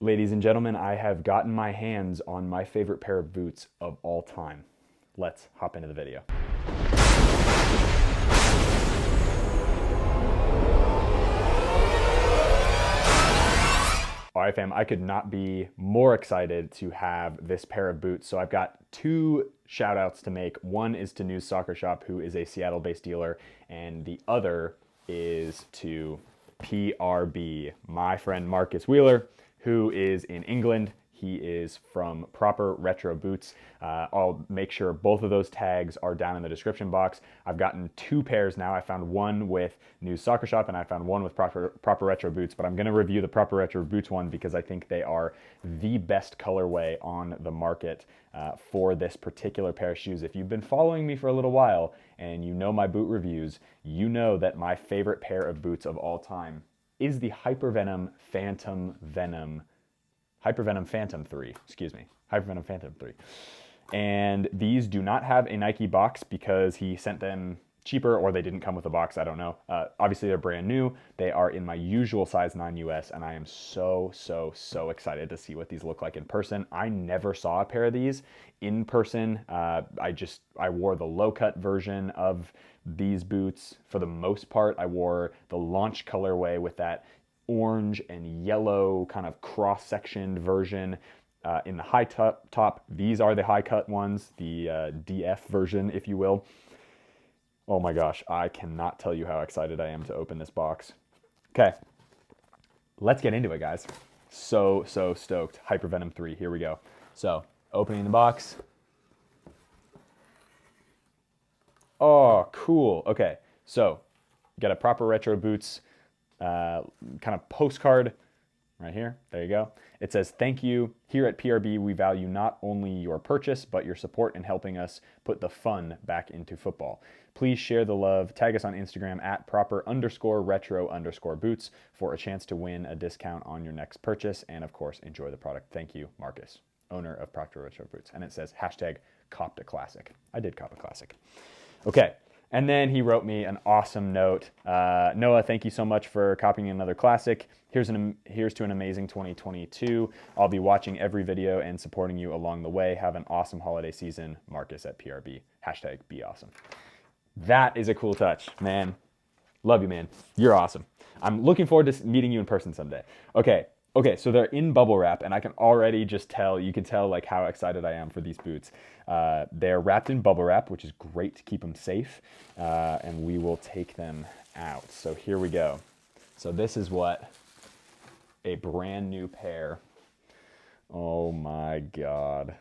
Ladies and gentlemen, I have gotten my hands on my favorite pair of boots of all time. Let's hop into the video. All right, fam, I could not be more excited to have this pair of boots. So I've got two shout outs to make. One is to News Soccer Shop, who is a Seattle-based dealer, and the other is to PRB, my friend Marcus Wheeler, who is in England. He is from Proper Retro Boots. I'll make sure both of those tags are down in the description box. I've gotten two pairs now. I found one with News Soccer Shop and I found one with Proper Retro Boots, but I'm gonna review the Proper Retro Boots one because I think they are the best colorway on the market for this particular pair of shoes. If you've been following me for a little while and you know my boot reviews, you know that my favorite pair of boots of all time is the Hypervenom Phantom 3, Hypervenom Phantom 3. And these do not have a Nike box because he sent them cheaper or they didn't come with a box, I don't know. Obviously they're brand new. They are in my usual size 9 US and I am so excited to see what these look like in person. I never saw a pair of these in person. I wore the low cut version of these boots for the most part. I wore the launch colorway with that orange and yellow kind of cross-sectioned version in the high top. These are the high cut ones, the DF version, if you will. Oh my gosh, I cannot tell you how excited I am to open this box. Okay, let's get into it, guys. So stoked. Hypervenom 3, here we go. So, opening the box. Oh, cool. Okay, so got a Proper Retro Boots kind of postcard right here. There you go. It says, "Thank you. Here at PRB, we value not only your purchase, but your support in helping us put the fun back into football. Please share the love. Tag us on Instagram at proper_retro_boots for a chance to win a discount on your next purchase. And of course, enjoy the product. Thank you, Marcus, owner of Proper Retro Boots." And it says hashtag copped a classic. I did cop a classic. Okay. And then he wrote me an awesome note. "Noah, thank you so much for copying another classic. Here's to an amazing 2022. I'll be watching every video and supporting you along the way. Have an awesome holiday season, Marcus at PRB. Hashtag be awesome." That is a cool touch, man. Love you, man. You're awesome. I'm looking forward to meeting you in person someday. Okay, so they're in bubble wrap, and I can already just tell, you can tell like how excited I am for these boots. They're wrapped in bubble wrap, which is great to keep them safe, and we will take them out. So here we go. So this is what a brand new pair, oh my God,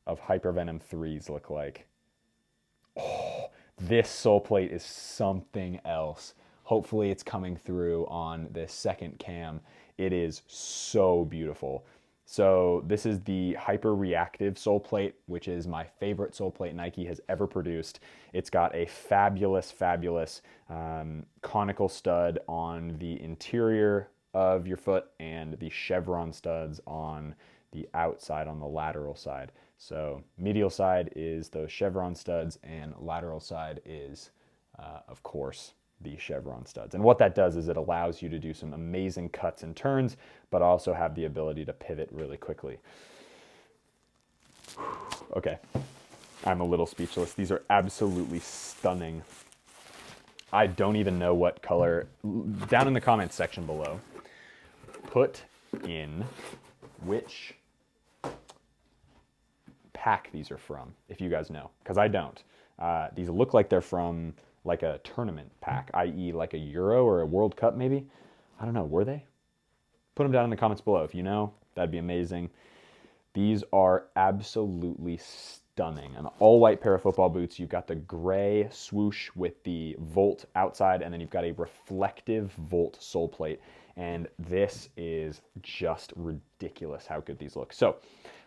of Hypervenom 3s look like. Oh, this sole plate is something else. Hopefully it's coming through on this second cam. It is so beautiful. So this is the Hyper Reactive sole plate, which is my favorite sole plate Nike has ever produced. It's got a fabulous conical stud on the interior of your foot and the chevron studs on the outside, on the lateral side. So medial side is those chevron studs and lateral side is, of course, the chevron studs. And what that does is it allows you to do some amazing cuts and turns, but also have the ability to pivot really quickly. Okay, I'm a little speechless. These are absolutely stunning. I don't even know what color. Down in the comments section below, put in which pack these are from, if you guys know, because I don't. These look like they're from like a tournament pack, i.e. like a Euro or a World Cup maybe. I don't know, were they? Put them down in the comments below if you know. That'd be amazing. These are absolutely stunning. An all-white pair of football boots. You've got the gray swoosh with the Volt outside, and then you've got a reflective Volt sole plate. And this is just ridiculous how good these look. So,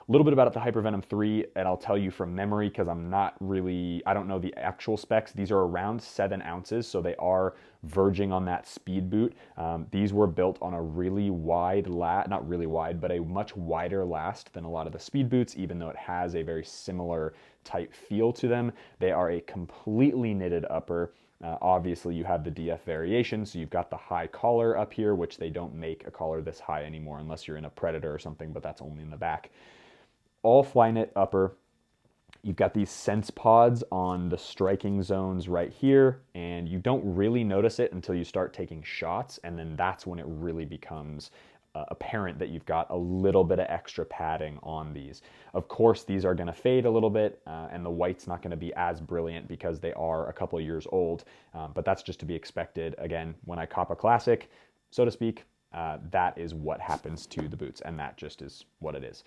a little bit about the Hypervenom 3, and I'll tell you from memory because I don't know the actual specs. These are around 7 ounces, so they are verging on that speed boot. These were built on a really wide, not really wide, but a much wider last than a lot of the speed boots, even though it has a very similar type feel to them. They are a completely knitted upper. Obviously, you have the DF variation, so you've got the high collar up here, which they don't make a collar this high anymore unless you're in a Predator or something, but that's only in the back. All Flyknit upper. You've got these sense pods on the striking zones right here, and you don't really notice it until you start taking shots, and then that's when it really becomes apparent that you've got a little bit of extra padding on these. Of course, these are going to fade a little bit, and the white's not going to be as brilliant because they are a couple of years old, but that's just to be expected. Again, when I cop a classic, so to speak, that is what happens to the boots, and that just is what it is.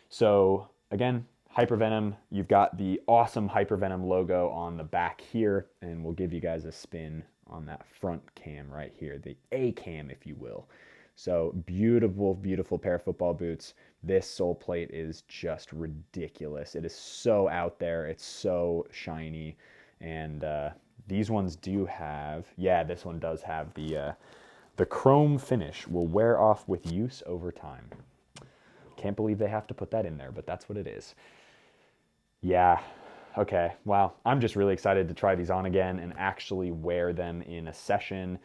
So again, Hypervenom, you've got the awesome Hypervenom logo on the back here, and we'll give you guys a spin on that front cam right here, the A cam, if you will. So beautiful, beautiful pair of football boots. This sole plate is just ridiculous. It is so out there. It's so shiny. And these ones do have, yeah, this one does have the chrome finish. Will wear off with use over time. Can't believe they have to put that in there, but that's what it is. Yeah, okay, well, I'm just really excited to try these on again and actually wear them in a session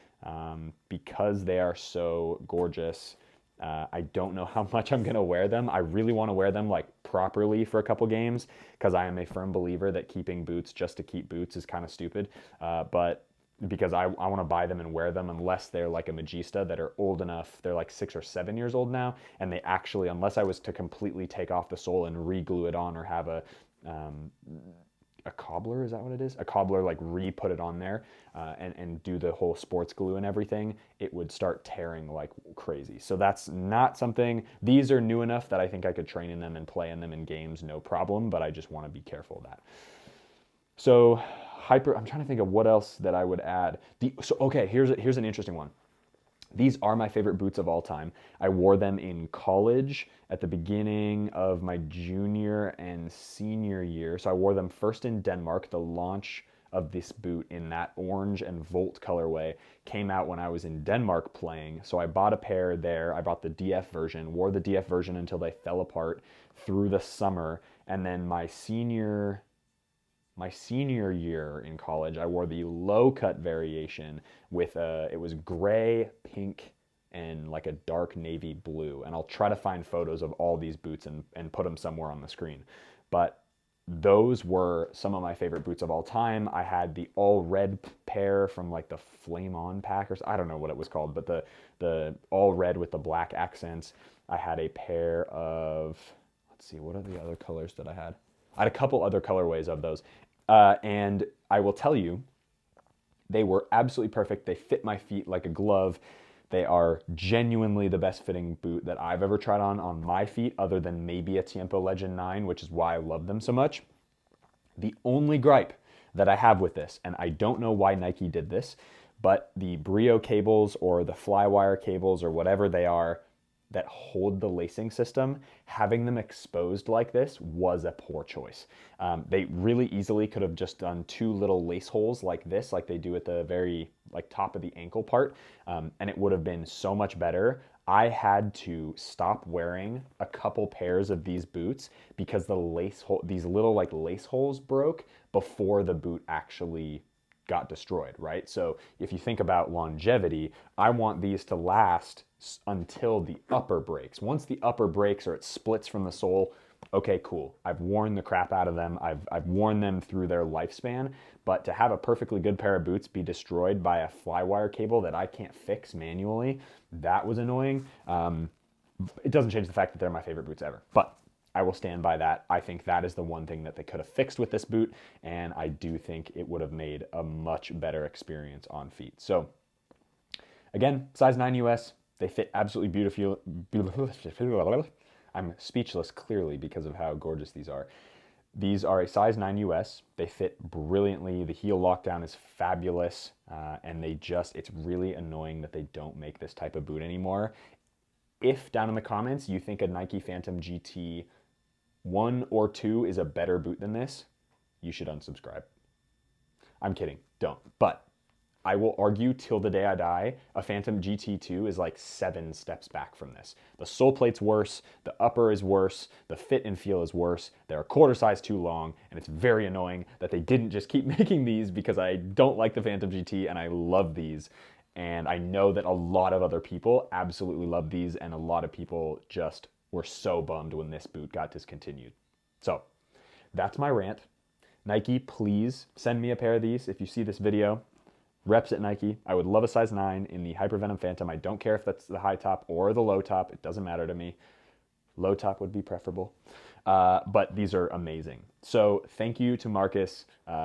because they are so gorgeous. I don't know how much I'm gonna wear them. I really wanna wear them like properly for a couple games because I am a firm believer that keeping boots just to keep boots is kind of stupid. But because I want to buy them and wear them unless they're like a Magista that are old enough. They're like 6 or 7 years old now, and they actually, unless I was to completely take off the sole and re-glue it on or have a cobbler, is that what it is? A cobbler like re-put it on there and do the whole sports glue and everything, it would start tearing like crazy. So that's not something, these are new enough that I think I could train in them and play in them in games, no problem, but I just want to be careful of that. So I'm trying to think of what else that I would add. Okay, here's an interesting one. These are my favorite boots of all time. I wore them in college at the beginning of my junior and senior year. So I wore them first in Denmark. The launch of this boot in that orange and Volt colorway came out when I was in Denmark playing. So I bought a pair there. I bought the DF version, wore the DF version until they fell apart through the summer. And then my senior year in college, I wore the low cut variation with it was gray, pink, and like a dark navy blue. And I'll try to find photos of all these boots and put them somewhere on the screen. But those were some of my favorite boots of all time. I had the all red pair from like the Flame On pack, or I don't know what it was called, but the all red with the black accents. I had a pair of, let's see, what are the other colors that I had? I had a couple other colorways of those. And I will tell you, they were absolutely perfect. They fit my feet like a glove. They are genuinely the best fitting boot that I've ever tried on my feet, other than maybe a Tiempo Legend 9, which is why I love them so much. The only gripe that I have with this, and I don't know why Nike did this, but the Brio cables or the Flywire cables or whatever they are that hold the lacing system, having them exposed like this was a poor choice. They really easily could have just done 2 little lace holes like this, like they do at the very top of the ankle part, and it would have been so much better. I had to stop wearing a couple pairs of these boots because these little lace holes broke before the boot actually got destroyed, right? So if you think about longevity, I want these to last until the upper breaks. Once the upper breaks or it splits from the sole, okay, cool. I've worn the crap out of them. I've worn them through their lifespan, but to have a perfectly good pair of boots be destroyed by a Flywire cable that I can't fix manually, that was annoying. It doesn't change the fact that they're my favorite boots ever, but I will stand by that. I think that is the one thing that they could have fixed with this boot, and I do think it would have made a much better experience on feet. So again, size 9 US, they fit absolutely beautiful. I'm speechless clearly because of how gorgeous these are. These are a size 9 US. They fit brilliantly. The heel lockdown is fabulous, and it's really annoying that they don't make this type of boot anymore. If down in the comments you think a Nike Phantom GT 1 or 2 is a better boot than this, you should unsubscribe. I'm kidding, don't. But I will argue till the day I die, a Phantom GT2 is like 7 steps back from this. The sole plate's worse, the upper is worse, the fit and feel is worse, they're a quarter size too long, and it's very annoying that they didn't just keep making these because I don't like the Phantom GT and I love these. And I know that a lot of other people absolutely love these, and a lot of people just were so bummed when this boot got discontinued. So that's my rant. Nike, please send me a pair of these if you see this video. Reps at Nike. I would love a size 9 in the Hypervenom Phantom. I don't care if that's the high top or the low top. It doesn't matter to me. Low top would be preferable. But these are amazing. So thank you to Marcus.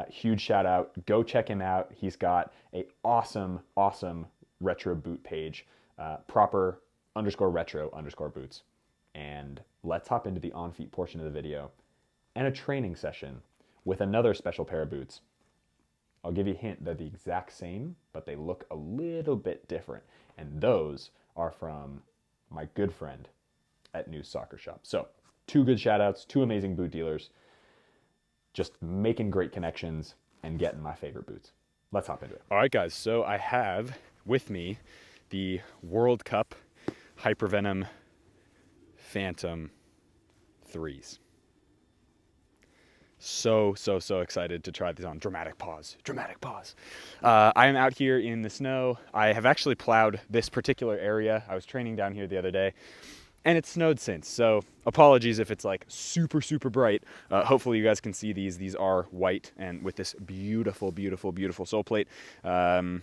Huge shout out. Go check him out. He's got a awesome retro boot page. Proper_retro_boots. And let's hop into the on-feet portion of the video and a training session with another special pair of boots. I'll give you a hint, they're the exact same, but they look a little bit different. And those are from my good friend at News Soccer Shop. So 2 good shout outs, 2 amazing boot dealers, just making great connections and getting my favorite boots. Let's hop into it. All right, guys, so I have with me the World Cup Hypervenom Phantom 3s. So excited to try these on. Dramatic pause. I am out here in the snow. I have actually plowed this particular area. I was training down here the other day, and it snowed since. So apologies if it's like super bright. Hopefully you guys can see these. These are white and with this beautiful sole plate. The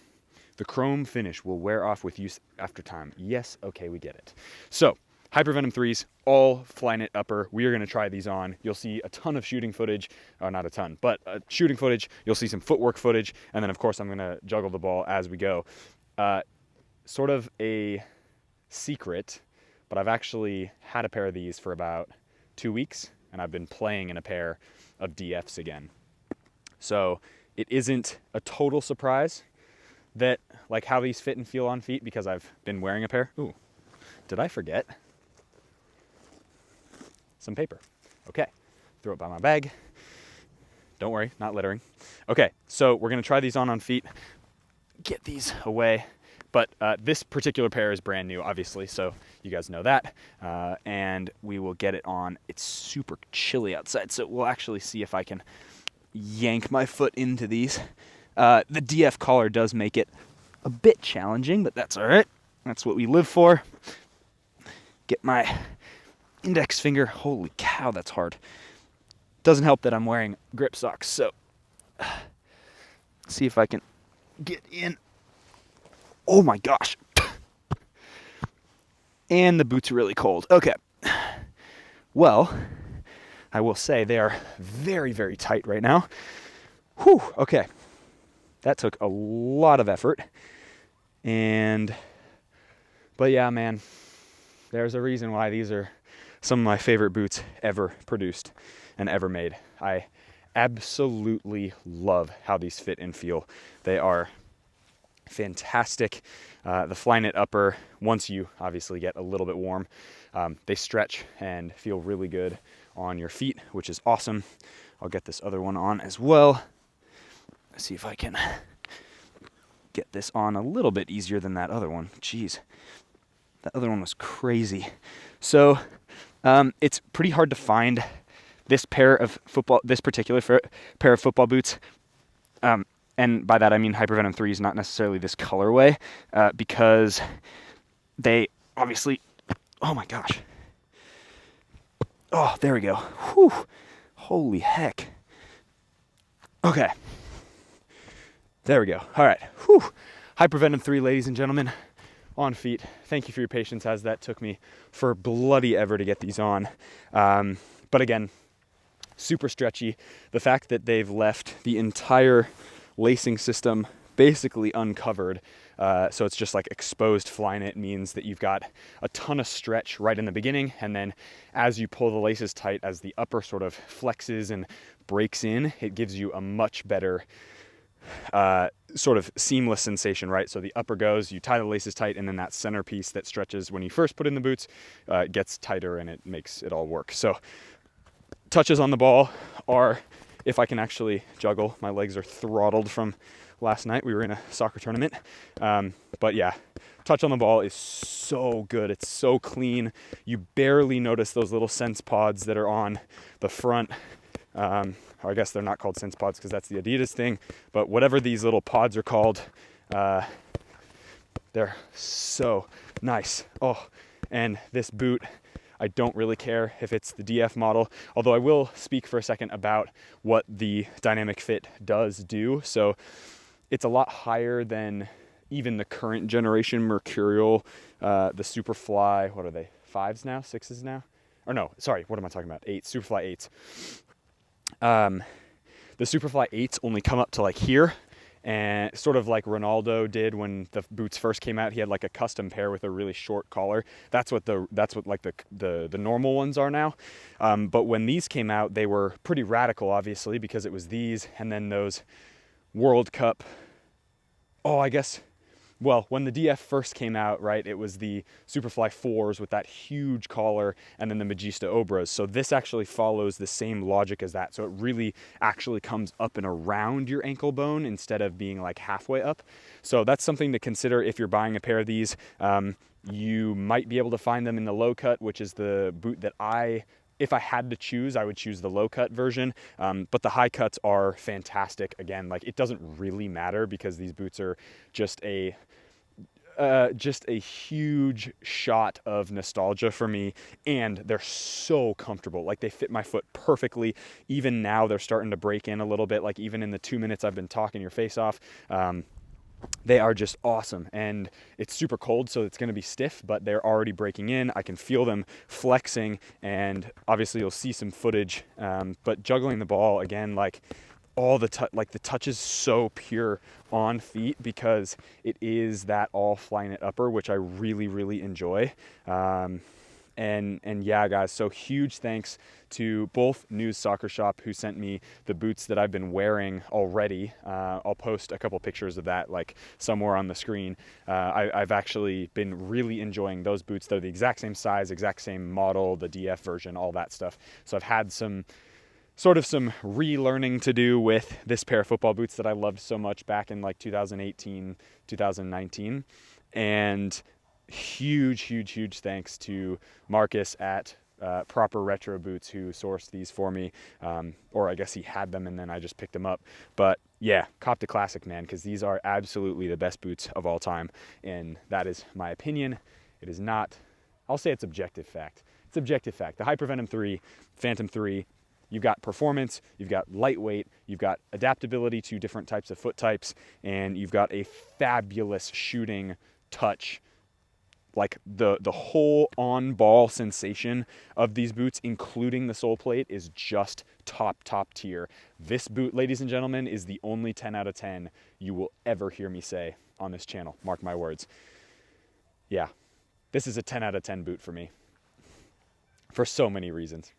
chrome finish will wear off with use after time. Yes, okay, we get it. So Hypervenom 3s, all Flyknit upper. We are going to try these on. You'll see a ton of shooting footage, or not a ton, but shooting footage. You'll see some footwork footage, and then of course I'm going to juggle the ball as we go. Sort of a secret, but I've actually had a pair of these for about 2 weeks, and I've been playing in a pair of DFs again. So it isn't a total surprise that like how these fit and feel on feet because I've been wearing a pair. Ooh, did I forget some paper? Okay, throw it by my bag. Don't worry, not littering. Okay, so we're gonna try these on feet, get these away. But this particular pair is brand new, obviously, so you guys know that. And we will get it on. It's super chilly outside, so we'll actually see if I can yank my foot into these. The DF collar does make it a bit challenging, but that's all right. That's what we live for. Get my index finger. Holy cow, that's hard. Doesn't help that I'm wearing grip socks, so see if I can get in. Oh my gosh. And the boots are really cold. Okay. Well, I will say they are very tight right now. Whew, okay. That took a lot of effort. But yeah, man, there's a reason why these are some of my favorite boots ever produced and ever made. I absolutely love how these fit and feel. They are fantastic. The Flyknit upper, once you obviously get a little bit warm, they stretch and feel really good on your feet, which is awesome. I'll get this other one on as well. Let's see if I can get this on a little bit easier than that other one. Jeez, that other one was crazy. So it's pretty hard to find this particular pair of football boots. And by that I mean Hypervenom 3 is not necessarily this colorway, because they obviously, oh my gosh. Oh, there we go. Whew. Holy heck. Okay. There we go. All right. Whew. Hypervenom 3, ladies and gentlemen, on feet. Thank you for your patience, as that took me for bloody ever to get these on. But again, super stretchy. The fact that they've left the entire lacing system basically uncovered, so it's just like exposed Flyknit, means that you've got a ton of stretch right in the beginning, and then as you pull the laces tight, as the upper sort of flexes and breaks in, it gives you a much better sort of seamless sensation, right? So the upper goes, you tie the laces tight, and then that center piece that stretches when you first put in the boots gets tighter, and it makes it all work. So touches on the ball are, if I can actually juggle, my legs are throttled from last night. We were in a soccer tournament. But yeah, touch on the ball is so good. It's so clean. You barely notice those little sense pods that are on the front. Or I guess they're not called sense pods because that's the Adidas thing, but whatever these little pods are called, they're so nice. Oh, and this boot, I don't really care if it's the DF model, although I will speak for a second about what the Dynamic Fit does do. So it's a lot higher than even the current generation Mercurial, the Superfly, what are they, 5s now, 6s now? Or no, sorry, what am I talking about? 8, Superfly 8s. The Superfly 8s only come up to like here, and sort of like Ronaldo did when the boots first came out. He had like a custom pair with a really short collar. That's what like the normal ones are now. But when these came out, they were pretty radical, obviously, because it was these and then those World Cup. Oh, I guess. Well, when the DF first came out, right, it was the Superfly 4s with that huge collar and then the Magista Obras. So this actually follows the same logic as that. So it really actually comes up and around your ankle bone instead of being like halfway up. So that's something to consider if you're buying a pair of these. You might be able to find them in the low cut, which is the boot that if I had to choose, I would choose the low cut version, but the high cuts are fantastic. Again, like it doesn't really matter because these boots are just a huge shot of nostalgia for me, and they're so comfortable. Like they fit my foot perfectly. Even now they're starting to break in a little bit, like even in the 2 minutes I've been talking your face off. They are just awesome, and it's super cold, so it's going to be stiff, but they're already breaking in. I can feel them flexing, and obviously you'll see some footage, but juggling the ball again, like all the touch is so pure on feet because it is that all Flyknit upper, which I really, really enjoy. And yeah, guys, so huge thanks to both News Soccer Shop, who sent me the boots that I've been wearing already. I'll post a couple pictures of that like somewhere on the screen. I've actually been really enjoying those boots. They're the exact same size, exact same model, the DF version, all that stuff. So I've had some relearning to do with this pair of football boots that I loved so much back in like 2018, 2019. And huge thanks to Marcus at Proper Retro Boots, who sourced these for me, or I guess he had them and then I just picked them up. But yeah, cop a classic, man, because these are absolutely the best boots of all time, and that is my opinion. It is not, I'll say it's objective fact. It's objective fact. The Hypervenom 3, Phantom 3, you've got performance, you've got lightweight, you've got adaptability to different types of foot types, and you've got a fabulous shooting touch. Like the whole on-ball sensation of these boots, including the sole plate, is just top tier. This boot, ladies and gentlemen, is the only 10 out of 10 you will ever hear me say on this channel. Mark my words. Yeah, this is a 10 out of 10 boot for me for so many reasons.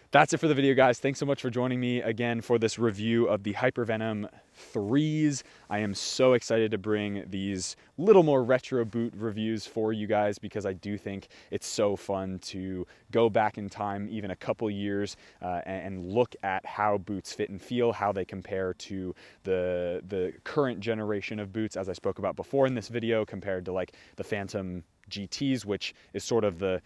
That's it for the video, guys. Thanks so much for joining me again for this review of the Hypervenom 3s. I am so excited to bring these little more retro boot reviews for you guys because I do think it's so fun to go back in time even a couple years and look at how boots fit and feel, how they compare to the current generation of boots, as I spoke about before in this video, compared to like the Phantom GTs, which is sort of the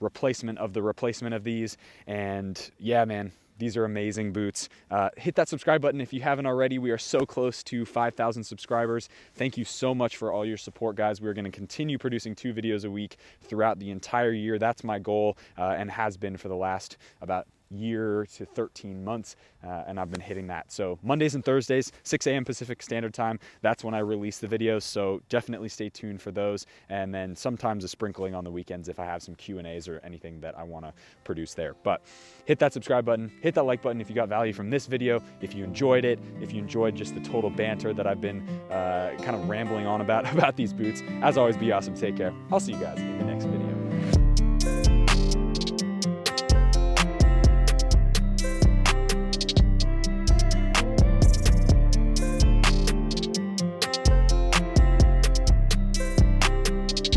replacement of these. And yeah, man, these are amazing boots. Hit that subscribe button if you haven't already. We are so close to 5,000 subscribers. Thank you so much for all your support, guys. We're going to continue producing 2 videos a week throughout the entire year. That's my goal, and has been for the last about year to 13 months, and I've been hitting that. So Mondays and Thursdays, 6 a.m. Pacific Standard Time, that's when I release the videos, so definitely stay tuned for those. And then sometimes a sprinkling on the weekends if I have some Q&As or anything that I want to produce there. But hit that subscribe button, hit that like button if you got value from this video, if you enjoyed it, if you enjoyed just the total banter that I've been kind of rambling on about these boots. As always, be awesome, take care. I'll see you guys in the next video.